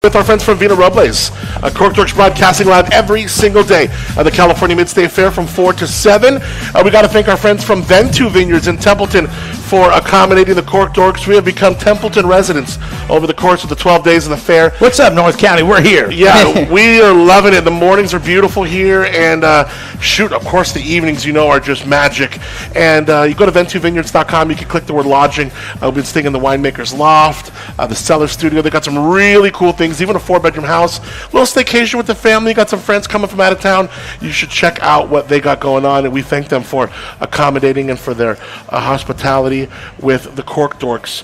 With our friends from Vina, Robles. Cork, Dorks broadcasting live every single day at the California Mid-State Fair from 4 to 7. We got to thank our friends from Ventu Vineyards in Templeton for accommodating the Cork Dorks. We have become Templeton residents over the course of the 12 days of the fair. What's up, North County? We're here. Yeah, we are loving it. The mornings are beautiful here, and of course, the evenings, are just magic. And you go to ventuvineyards.com, you can click the word lodging. We've been staying in the winemaker's loft, the cellar studio. They got some really cool things. Even a 4-bedroom house, little staycation with the family. Got some friends coming from out of town. You should check out what they got going on, and we thank them for accommodating and for their hospitality with the Cork Dorks.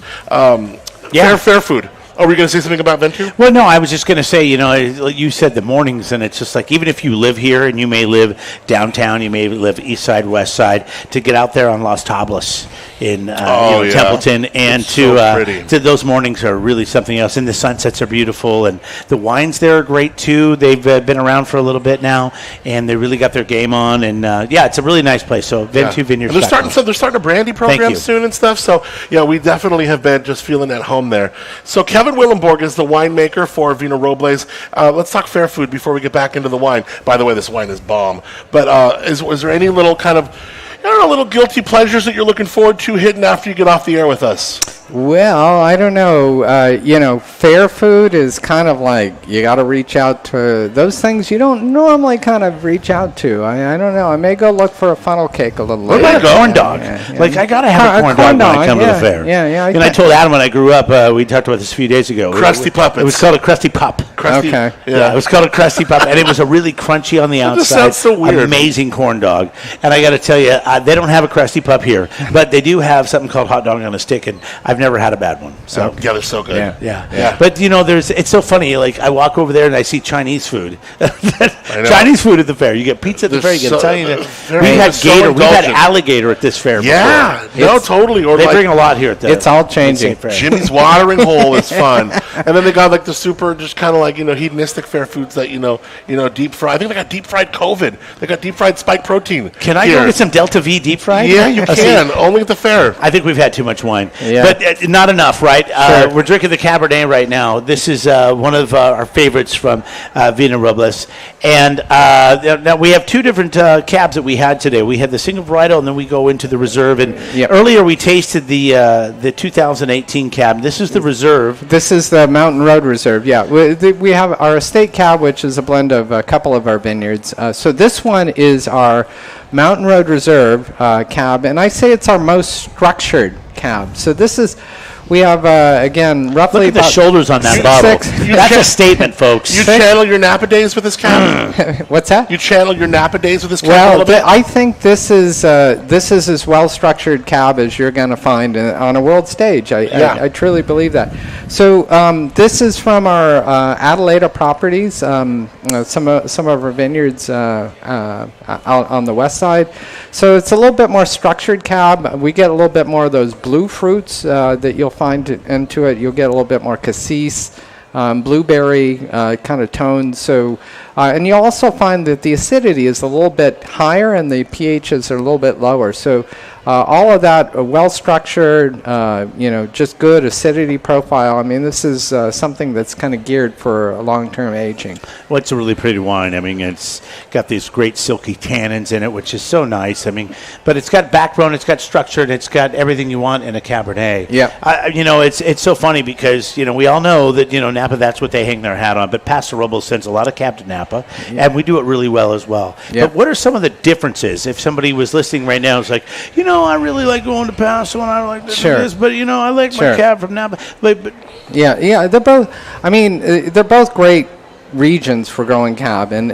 Fair food. Oh, were you going to say something about Ventu? Well, no, I was just going to say, you said the mornings, and it's just like, even if you live here and you may live downtown, you may live east side, west side, to get out there on Las Tablas in Templeton, and to those mornings are really something else. And the sunsets are beautiful, and the wines there are great too. They've been around for a little bit now, and they really got their game on. And it's a really nice place. So Ventu Vineyards. They're starting a brandy program soon and stuff. So we definitely have been just feeling at home there. So Kevin Willenborg is the winemaker for Vina Robles. Let's talk fair food before we get back into the wine. By the way, this wine is bomb. But is there any little kind of little guilty pleasures that you're looking forward to hitting after you get off the air with us? Well, I don't know. Fair food is kind of like you got to reach out to those things you don't normally kind of reach out to. I don't know. I may go look for a funnel cake a little later. What about a corn dog? Yeah. Like, I got to have a corn dog when I come to the fair. Yeah. And I told Adam when I grew up, we talked about this a few days ago. Crusty Puppets. It was called a Crusty Pup. Okay. Yeah, it was called a Crusty Pup, and it was a really crunchy on the outside. This sounds so weird. Amazing corn dog. And I got to tell you, they don't have a Crusty Pup here, but they do have something called hot dog on a stick, and I've never had a bad one. So they're so good. Yeah. But it's so funny. Like, I walk over there and I see Chinese food. Chinese food at the fair. You get pizza at the fair. You get Italian. We had gator. We had alligator at this fair. Yeah. Before. Totally. Or they bring a lot here at the. It's all changing. Jimmy's Watering Hole is fun, and then they got like the super, just kind of like hedonistic fair foods that deep fry. I think they got deep fried COVID. They got deep fried spike protein. Can I go get some Delta V deep fried? Yeah, you can. Only at the fair. I think we've had too much wine, but not enough. Right? Sure. We're drinking the Cabernet right now. This is one of our favorites from Vina Robles. And now we have two different cabs that we had today. We had the single varietal, and then we go into the reserve. And earlier we tasted the 2018 cab. This is the reserve. This is the Mountain Road Reserve. Yeah, we have our estate cab, which is a blend of a couple of our vineyards. So this one is our Mountain Road Reserve cab, and I say it's our most structured cab. So this is. We have, again, roughly look at the shoulders on that bottle. That's a statement, folks. You channel your Napa days with this cab? What's that? You channel your Napa days with this cab a little bit? I think this is as well-structured cab as you're going to find on a world stage. I truly believe that. So this is from our Adelaida properties, some of our vineyards out on the west side. So it's a little bit more structured cab. We get a little bit more of those blue fruits that you'll find into it. You'll get a little bit more cassis, blueberry kind of tones. So, and you'll also find that the acidity is a little bit higher and the pHs are a little bit lower. So all of that well-structured, just good acidity profile. I mean, this is something that's kind of geared for long-term aging. Well, it's a really pretty wine. I mean, it's got these great silky tannins in it, which is so nice. I mean, but it's got backbone, it's got structure, and it's got everything you want in a Cabernet. Yeah. It's so funny because, we all know that, Napa, that's what they hang their hat on. But Pastor Robles sends a lot of cab to Napa, and we do it really well as well. Yeah. But what are some of the differences? If somebody was listening right now, it's like, I really like going to Paso, and I like this, but I like my cab from Napa. Yeah, they're both. I mean, they're both great regions for growing cab, and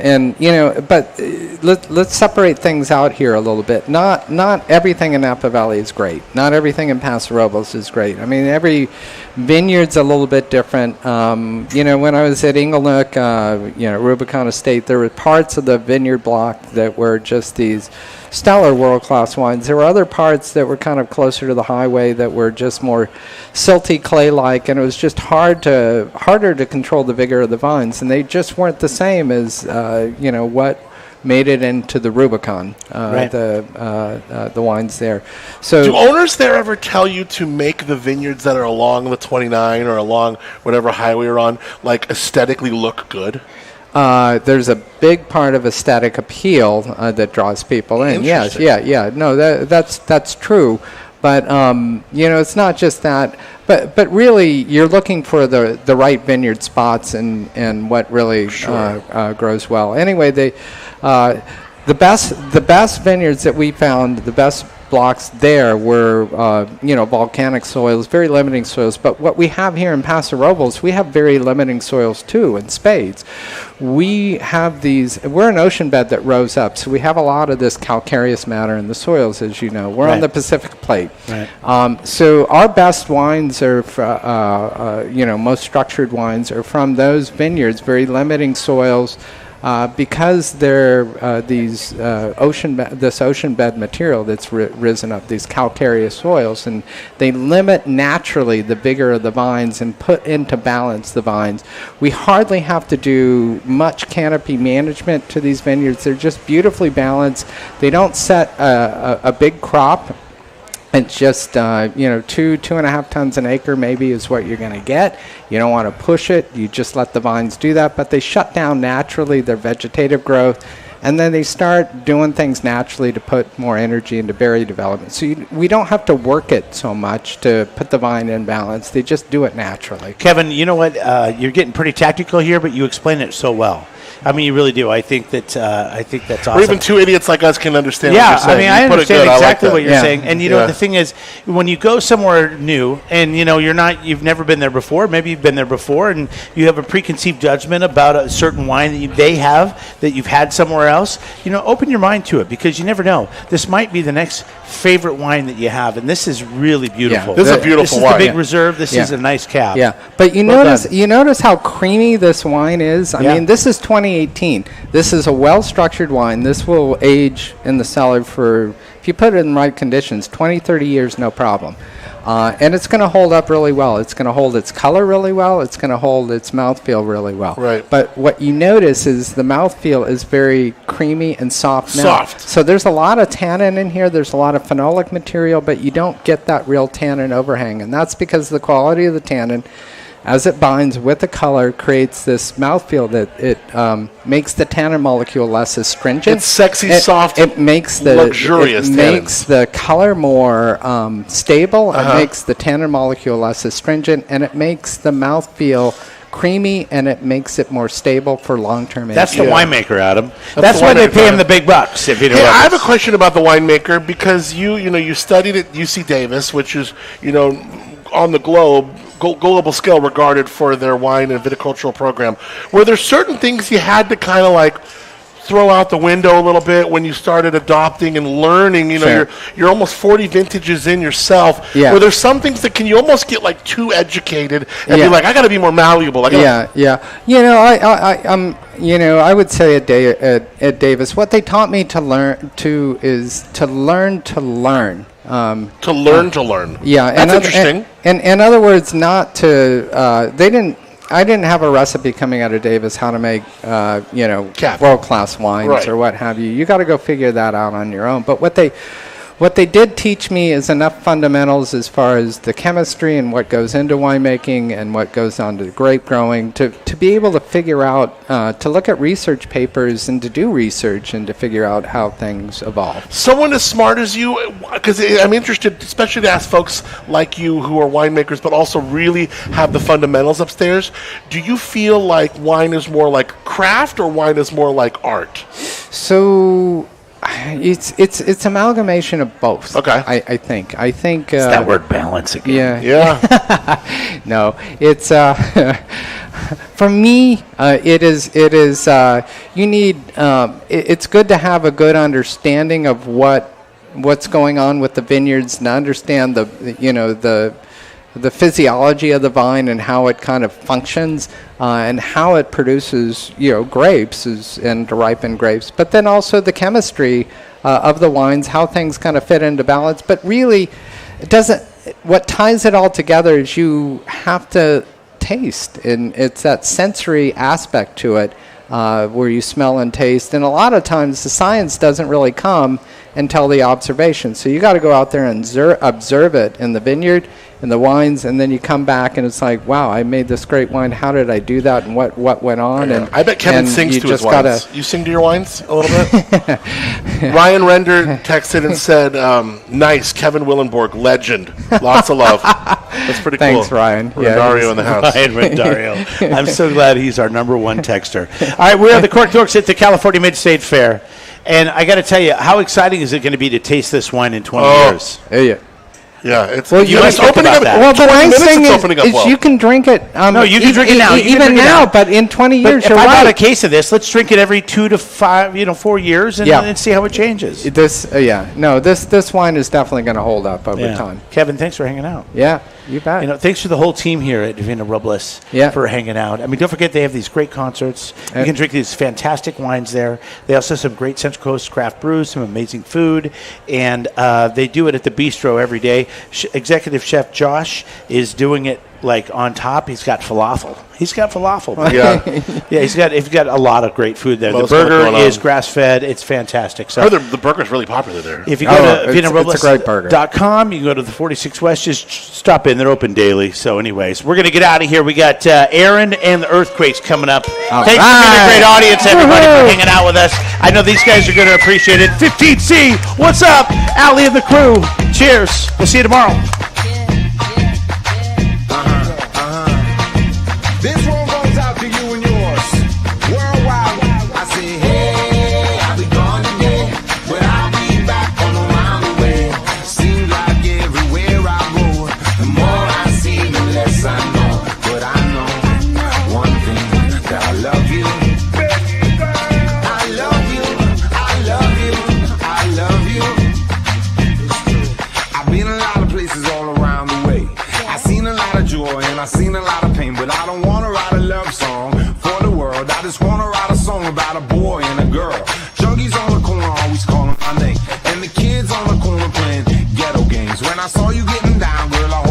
but let's separate things out here a little bit. Not everything in Napa Valley is great. Not everything in Paso Robles is great. I mean, every vineyard's a little bit different. When I was at Inglenook, Rubicon Estate, there were parts of the vineyard block that were just these stellar world-class wines. There were other parts that were kind of closer to the highway that were just more silty, clay-like, and it was just harder to control the vigor of the vines, and they just weren't the same as what made it into the Rubicon, the wines there. So, do owners there ever tell you to make the vineyards that are along the 29 or along whatever highway you're on, like, aesthetically look good? There's a big part of aesthetic appeal that draws people in. Yes, no, that's true. But it's not just that. But really, you're looking for the right vineyard spots and what really grows well. Anyway, the best vineyards that we found, the best blocks there were volcanic soils, very limiting soils. But what we have here in Paso Robles, we have very limiting soils too in spades. We have we're an ocean bed that rose up, so we have a lot of this calcareous matter in the soils, as you know. We're on the Pacific Plate. Right. So our best wines are, most structured wines are from those vineyards, very limiting soils. Because they're this ocean bed material that's risen up, these calcareous soils, and they limit naturally the vigor of the vines and put into balance the vines. We hardly have to do much canopy management to these vineyards. They're just beautifully balanced. They don't set a big crop. It's just, 2.5 tons an acre maybe is what you're going to get. You don't want to push it. You just let the vines do that. But they shut down naturally their vegetative growth. And then they start doing things naturally to put more energy into berry development. So we don't have to work it so much to put the vine in balance. They just do it naturally. Kevin, you know what? You're getting pretty tactical here, but you explain it so well. I mean, you really do. I think that's awesome. Or even two idiots like us can understand what you're saying. I mean, I understand exactly what you're saying. And, the thing is, when you go somewhere new and, you've never been there before, maybe you've been there before, and you have a preconceived judgment about a certain wine that they have that you've had somewhere else, open your mind to it, because you never know. This might be the next favorite wine that you have, and this is really beautiful. This is a beautiful wine. This is the big reserve. This is a nice cab. Yeah, but you notice how creamy this wine is? I mean, this is 2018. This is a well-structured wine. This will age in the cellar for, if you put it in the right conditions, 20, 30 years, no problem. And it's going to hold up really well. It's going to hold its color really well. It's going to hold its mouthfeel really well. Right. But what you notice is the mouthfeel is very creamy and soft now. Soft. So there's a lot of tannin in here. There's a lot of phenolic material, but you don't get that real tannin overhang. And that's because the quality of the tannin, as it binds with the color, creates this mouthfeel that it makes the tannin molecule less astringent. It's sexy, soft, it makes the luxurious It tannin. makes the color more stable. It makes the tannin molecule less astringent, and it makes the mouthfeel creamy, and it makes it more stable for long-term aging. That's the winemaker, Adam. That's why they pay him the big bucks. If you know. Hey, I have a question about the winemaker, because you studied at UC Davis, which is on the global scale regarded for their wine and viticultural program. Were there certain things you had to kind of like throw out the window a little bit when you started adopting and learning? Sure. You're almost 40 vintages in yourself. Yeah. Were there some things that can you almost get like too educated and be like, I got to be more malleable? I would say at Davis, what they taught me to learn is to learn to learn. To learn. Yeah, that's interesting. And in other words, not to. I didn't have a recipe coming out of Davis how to make world-class wines or what have you. You got to go figure that out on your own. But what they did teach me is enough fundamentals as far as the chemistry and what goes into winemaking and what goes on to grape growing to be able to figure out, to look at research papers and to do research and to figure out how things evolve. Someone as smart as you, because I'm interested, especially to ask folks like you who are winemakers but also really have the fundamentals upstairs, do you feel like wine is more like craft or wine is more like art? So it's amalgamation of both. Okay. I think it's that word balance again. Yeah. No, it's for me. It is. You need. It's good to have a good understanding of what's going on with the vineyards and understand the physiology of the vine and how it kind of functions and how it produces, grapes and to ripen grapes. But then also the chemistry of the wines, how things kind of fit into balance. But really, what ties it all together is you have to taste, and it's that sensory aspect to it where you smell and taste. And a lot of times the science doesn't really come until the observation. So you got to go out there and observe it in the vineyard, in the wines, and then you come back and it's like, wow, I made this great wine. How did I do that, and what went on? Yeah. And I bet Kevin sings to his wines. You sing to your wines a little bit? Ryan Render texted and said, nice, Kevin Willenborg, legend. Lots of love. That's pretty cool. Thanks, Ryan. Rendario in the house. Ryan Rendario. I'm so glad he's our number one texter. All right, we're at the Cork Dorks at the California Mid-State Fair. And I got to tell you, how exciting is it going to be to taste this wine in 20 years? Yeah. Yeah, it's well. You must opening up. Well, the nice thing is you can drink it. No, you can drink it now. Even now, but in 20 years, if I bought a case of this, let's drink it every 2 to 5, 4 years, and see how it changes. This wine is definitely going to hold up over time. Kevin, thanks for hanging out. Yeah, you bet. Thanks to the whole team here at Vina Robles for hanging out. I mean, don't forget they have these great concerts. You can drink these fantastic wines there. They also have some great Central Coast craft brews, some amazing food, and they do it at the bistro every day. Executive Chef Josh is doing it like on top. He's got falafel. He's got a lot of great food there. The burger is grass fed. It's fantastic. So the burger's really popular there. If you go to VinaRobles.com, you can go to the 46 West. Just stop in. They're open daily. So, anyways, we're gonna get out of here. We got Aaron and the Earthquakes coming up. Thanks for being a great audience, everybody, for hanging out with us. I know these guys are gonna appreciate it. 15C, what's up? Allie and the crew. Cheers. We'll see you tomorrow. This one goes out to you and yours. Worldwide, I say, hey, I'll be gone today, but I'll be back on around the way. Seems like everywhere I go, the more I see, the less I know. But I know one thing, that I love you. I love you, I love you, I love you. I've been a lot of places all around the way. I've seen a lot of joy and I've seen a lot of pain, but I don't want to write a love song for the world. I just want to write a song about a boy and a girl. Junkies on the corner always calling my name, and the kids on the corner playing ghetto games. When I saw you getting